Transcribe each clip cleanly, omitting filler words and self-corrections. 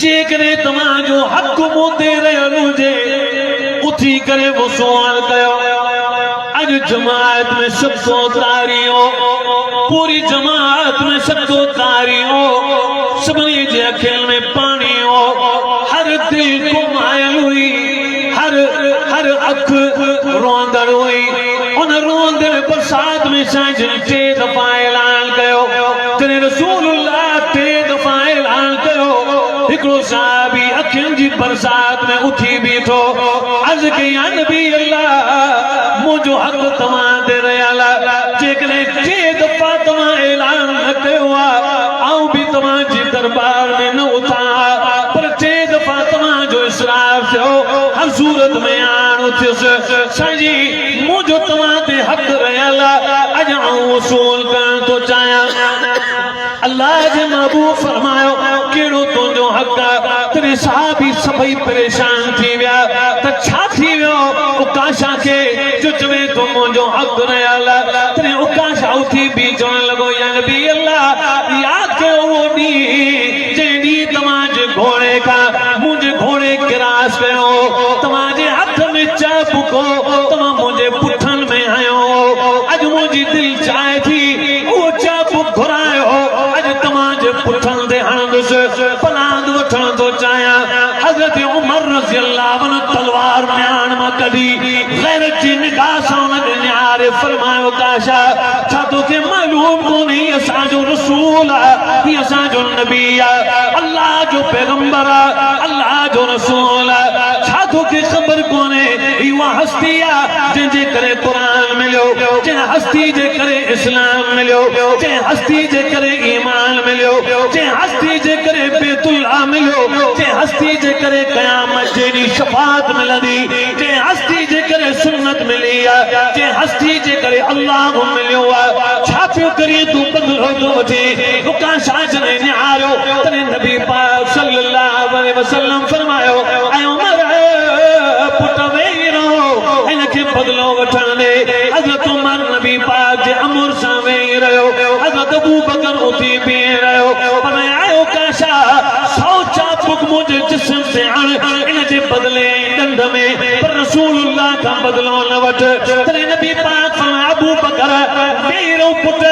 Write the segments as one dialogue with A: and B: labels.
A: जेकरे तमाजो हक मुंदे रहनु जे उठी करे वो सवाल कयो अज जमात में सबको तारियो पूरी जमात में सबको तारियो सबने जे अखिल में पानी हो हर दिल को मायल हुई हर अख रोंदड़ हुई उन रोंदे में बरसात में साजन टे दफा ऐलान कयो तेरे रसूलुल्लाह टे दफा ऐलान कयो हिकड़ो साहबी अखिन जी बरसात में उठी बीठो अर्ज कई या नबी अल्लाह मुझो हक तमा दे रहा जेकरे टे दफा तमा ऐलान न कयो आऊं भी तमा जी दरबार में न उठा पर टे दफा तमा जो इसराफ थियो हर सूरत में आन उथिस साजी मुझो तमा दे हक रहा अज आऊं वसूल करण तो चाया अल्लाह जे महबूब फरमायो केड़ो तुंजो हक तेरे साहबी सभई परेशान थी विया त छा थी वियो उकाशा के जो चवे तो मुंजो हक रहा तेरे उकाशा उठी भी चवण लगो या नबी अल्लाह याद के वो डी जेडी तमाजे घोड़े का मुझे घोड़े गिरास कयो तमाजे हाथ में चाबुको तमा मुझे पुठन में आयो अज मुझी दिल चाहे थी वो चाबुक घुरायो अज तमाजे पुठन दे हणदुस पलांद वठण तो चाया हजरत उमर रज़ी अल्लाह अन्हु तलवार म्यान मां कढी गैरत जी निगाह सां उनखे निहारे फरमायो काशा छा तोखे मालूम कोन्हे असां जो रसूल आहे असां जो नबी आहे अल्लाह जो पैगंबर आहे अल्लाह जो रसूल आहे छा तोखे ख़बर कोन्हे इहा हस्ती आहे जंहिंजे करे क़ुरान मिलियो जंहिं हस्ती जे करे इस्लाम मिलियो जंहिं हस्ती जे करे ईमान मिलियो जंहिं हस्ती जे करे बैतुल्लाह मिलियो जंहिं हस्ती जे करे क़यामत जेडी शफाअत मिलंदी जंहिं हस्ती जे करे सुन्नत मिली आहे जंहिं हस्ती जे करे अल्लाह मिलियो आहे छा पियो करी तूं बदिलो थो वठे रुका साज ने निहारियो तने नबी पाक सल्लल्लाहु अलैहि वसल्लम फरमायो ऐं उमर पुट वेही रहो इनखे बदिलो वठण दे हज़रत उमर नबी पाक जे अमर सां वेही रहियो हज़रत अबू बकर उथी बीह रहियो फरमायो काशा सौ चाबुक मुझे जिस्म से हण इन जे बदले डंड में पर रसूलुल्लाह का बदलो न वठ तने नबी पाक फरमाया अबू बकर वेही रहो पुट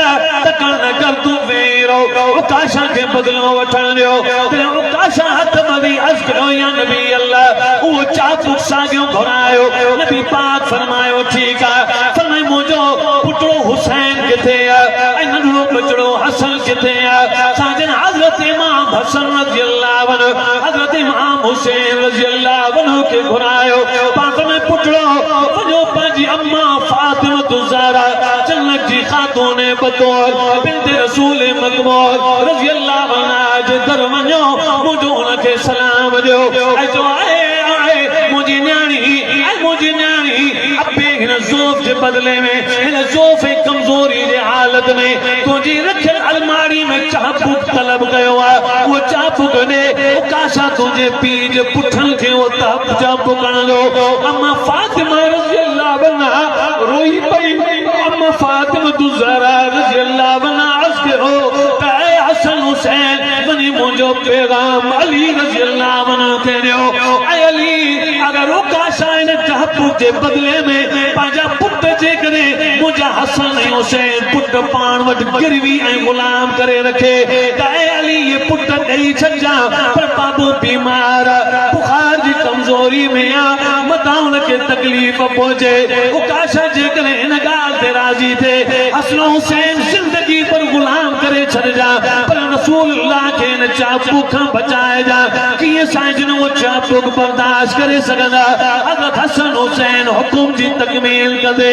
A: तकड़ न कर तू वेही रहो उकाशा के बदलो वठण दियो तने उकाशा हथ मवी अर्ज़ कयो या नबी अल्लाह वो चाबुक साॻियो घुरायो नबी पाक फरमायो ठीक आहे फरमाए मुंहिंजो पुटड़ो हुसैन किथे आहे ऐं नंढड़ो बचड़ो हसन किथे आहे साजन हज़रत इमाम हसन रज़ी अल्लाह अन्हु हज़रत इमाम हुसैन रज़ी अल्लाह अन्हु के घुरायो पाक में पुटड़ो वञो पंहिंजी अम्मा फातिमा ज़हरा जन्नत जी ख़ातून बतौल बिन्त रसूल मक़बूल रज़ी अल्लाह अन्हा जे दर वञो मुंहिंजो उनखे सलाम ॾियो ऐं जो मुझी न्याणी अबे हिन ज़ोफ़ जे बदले में हिन ज़ोफ़ कमज़ोरी जे हालत में तुंहिंजी रखियल अलमारी में चाबुक तलब कयो आहे उहो चाबुक ॾे उकाशा तुंहिंजे पीउ जे पुठनि खे उहो चाबुक हणंदो अम्मा फातिमा रज़ी अल्लाह अन्हा रोई पई अम्मा फातिमा ज़हरा रज़ी अल्लाह अन्हा अर्ज़ कयो त ऐ हसन हुसैन वञी मुंहिंजो पैगाम अली रज़ी अल्लाह अन्हु खे ॾियो ऐं अली अगर उकाशा इन चाबुक जे बदले में पंहिंजा पुट जे करे मुंहिंजा हसन ऐं हुसैन पुट पाण वटि गिरवी ऐं गुलाम करे रखे त ऐ अली ये पुट ॾेई छॾिजां पर बाबू बीमार बुखार जी कमज़ोरी में आहे मथां हुनखे तकलीफ़ पहुचे उकाशा जे करे हिन ॻाल्हि ते राज़ी थिए हसन हुसैन ज़िंदगी पर गुलाम करे छॾिजां पर रसूलुल्लाह खे हिन चाबुक खां बचाइजां कीअं साईं उहो चाबुक बर्दाश्त करे सघंदा हज़रत हसन हुसैन हुकुम जी तकमील कंदे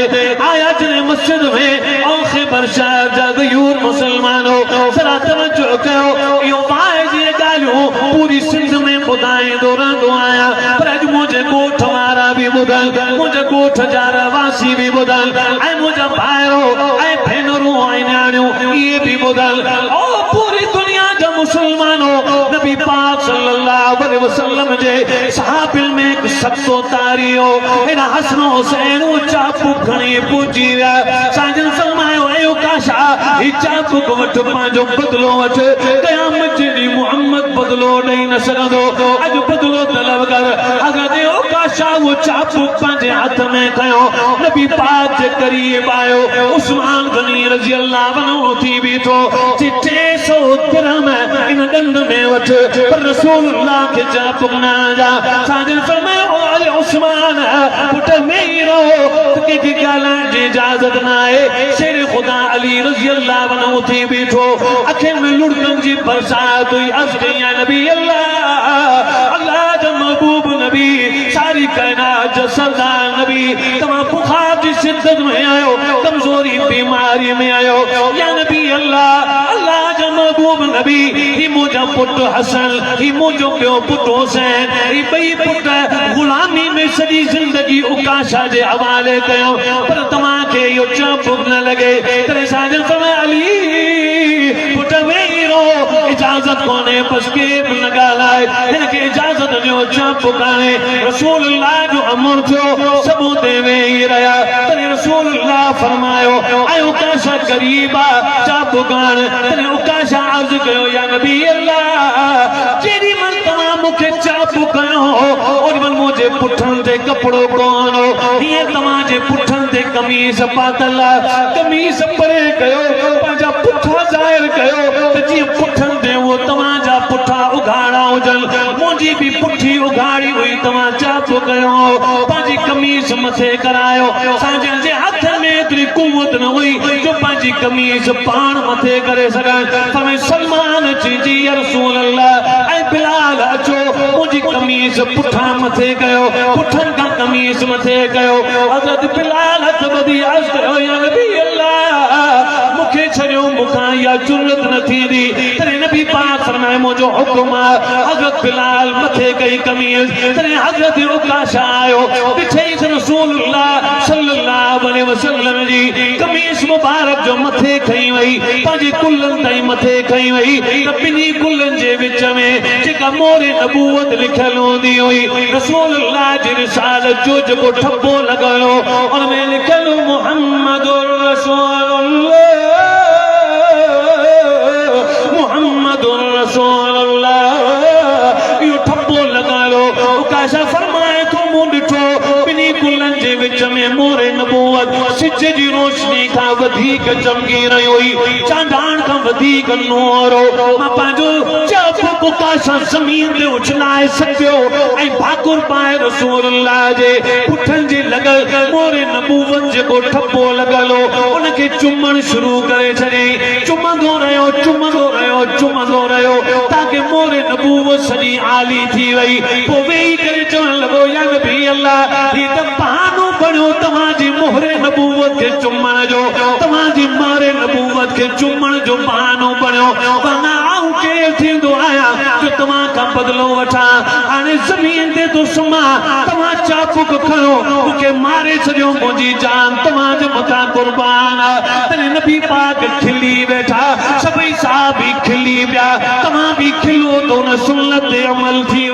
A: आया जने मस्जिद में औं ख़ैबर शहर जा गयूर मुसलमानो ज़रा तवज्जो कयो इहो वाइज़ जी ॻाल्हियूं पूरी सिंध में ॿुधाईंदो रहंदो आहियां पर अॼु मुंहिंजे ॻोठ वारा बि ॿुधनि मुंहिंजे ॻोठ जा रहवासी बि ॿुधनि ऐं मुंहिंजा भाइरो ऐं भेनरूं ऐं न्याणियूं इहे बि ॿुधनि ओ पूरी दुनिया जा मुसलमानो नबी पाक सल्लल्लाहु अलैहि वसल्लम जे सहाबिन में एक सख्तो तारियो हिन हसन हुसैन वो चाबुक खणी पहुची विया साजन फरमायो ऐं काशा ही चाबुक वठ पांजो बदलो वठ क़यामत जे ॾींहुं मोहम्मद बदलो नहीं न सकदो अज बदलो तलब कर हज़रत उकाशा वो चाबुक पंहिंजे हथ में खयो नबी पाक जे करीब आयो उस्मान गनी रज़ी अल्लाह अन्हु थी बीठो 600 दिरहम इन डंड में वठ पर रसूलुल्लाह के चाबुक ना जा साजिद फरमायो अरे उस्मान पुट में ही रहो के गालन जी इजाजत ना है शेर खुदा अली रज़ी अल्लाह अन्हु थी बीठो अखिन में लुढ़कन जी बरसात हुई अज़ या नबी अल्लाह जो महबूब नबी सारी कायनात जो सरदार नबी तमाम बुखार की शिद्दत में आयो कमजोरी बीमारी में आयो या नबी अल्लाह जो महबूब नबी ही मुझा पुट हसन ही मुझो प्यो पुट हुसैन ही बई पुट गुलामी में सॼी जिंदगी उकाशा जे हवाले कयो पर तमाम के यो चाबुक न लगे तेरे साजन फरमाए अली पुट वेही रहो इजाजत कोने बस के न ॻाल्हाए हिनखे इजाजत ॾियो चाबुक आणे रसूलुल्लाह जो अमर थियो सबूत ते वेही रहिया तॾहिं रसूलुल्लाह फरमायो ऐं उकाशा ग़रीब आहे चाबुक आण तॾहिं उकाशा अर्ज़ कयो या नबी अल्लाह जेॾी महिल तव्हां मूंखे चाबुक कयो ओॾी महिल मुंहिंजे पुठनि ते कपिड़ो कोन हो हीअं तव्हांजे पुठनि ते कमीज़ पातल आहे कमीज़ परे कयो पंहिंजा पुठा ज़ाहिर कयो त जीअं पुठनि ते उहो तव्हांजा पुठा उघाड़ा हुजनि मुंहिंजी बि पुठी उघाड़ी हुई तव्हां चाबुक कयो पंहिंजी कमीज़ मथे करायो असांजे जे हथ में एतिरी कुवत न हुई जो पंहिंजी कमीज़ पाण मथे करे सघनि पर सलमान जी या रसूल अल्लाह ऐं बिलाल अचो मुंहिंजी कमीज़ पुठा मथे कयो पुठनि खां कमीज़ मथे कयो हज़रत बिलाल हथ ॿधी अर्ज़ कयो या नबी अल्लाह मूंखे छॾियो मूंखां इहा जुरत न थींदी तॾहिं नबी पाक फरमाए मुंहिंजो हुकुम आहे हज़रत बिलाल मथे कई कमीज़ तॾहिं हज़रत उकाशा आयो ॾिठई त रसूलुल्लाह सल्लल्लाहु अलैहि वसल्लम जी कमीज़ मुबारक जो मथे खई वई पंहिंजे कुल्हनि ताईं मथे खई वई त ॿिन्ही कुल्हनि जे विच में जेका मोरे नबूवत लिखियल हूंदी हुई रसूलुल्लाह जी रिसालत जो जेको ठप्पो लॻायो उन में लिखियल मुहम्मदुर रसूलुल्लाह मुहम्मदुर रसूलुल्लाह इहो ठप्पो लॻायो उकाशा फरमाए तूं मूं ॾिठो ॿिन्ही कुल्हनि जे विच में मोरे नबूवत सिज जी रोशनी खां वधीक चमकी रही हुई चांडाण खां वधीक नूर हो मां पंहिंजो चाबुक उकाशा ज़मीन ते उछलाए सघियो ऐं भाकुर पाए रसूलुल्लाह जे पुठनि जे लॻल मोरे नबूवत जेको ठप्पो लॻल हो उनखे चुमण शुरू करे छॾियईं चुमंदो रहियो ताकि मोरे नबूवत सॼी आली थी वई पोइ वेही करे चवण लॻो या नबी अल्लाह ही त बहानो बणियो तव्हांजी मोहरे नबूवत खे चुमण जो तव्हांजी मोहरे नबूवत खे चुमण जो बहानो बणियो वरना आऊं केरु थींदो आहियां जो तव्हां खां बदिलो वठां हाणे ज़मीन ते थो सुम्हां तव्हां चाबुक खणो मूंखे मारे छॾियो मुंहिंजी जान तव्हांजे मथां कुर्बान आहे तॾहिं नबी पाक खिली वेठा सभई साहबी खिली पिया तव्हां बि खिलो त हुन सुन्नत ते अमल थी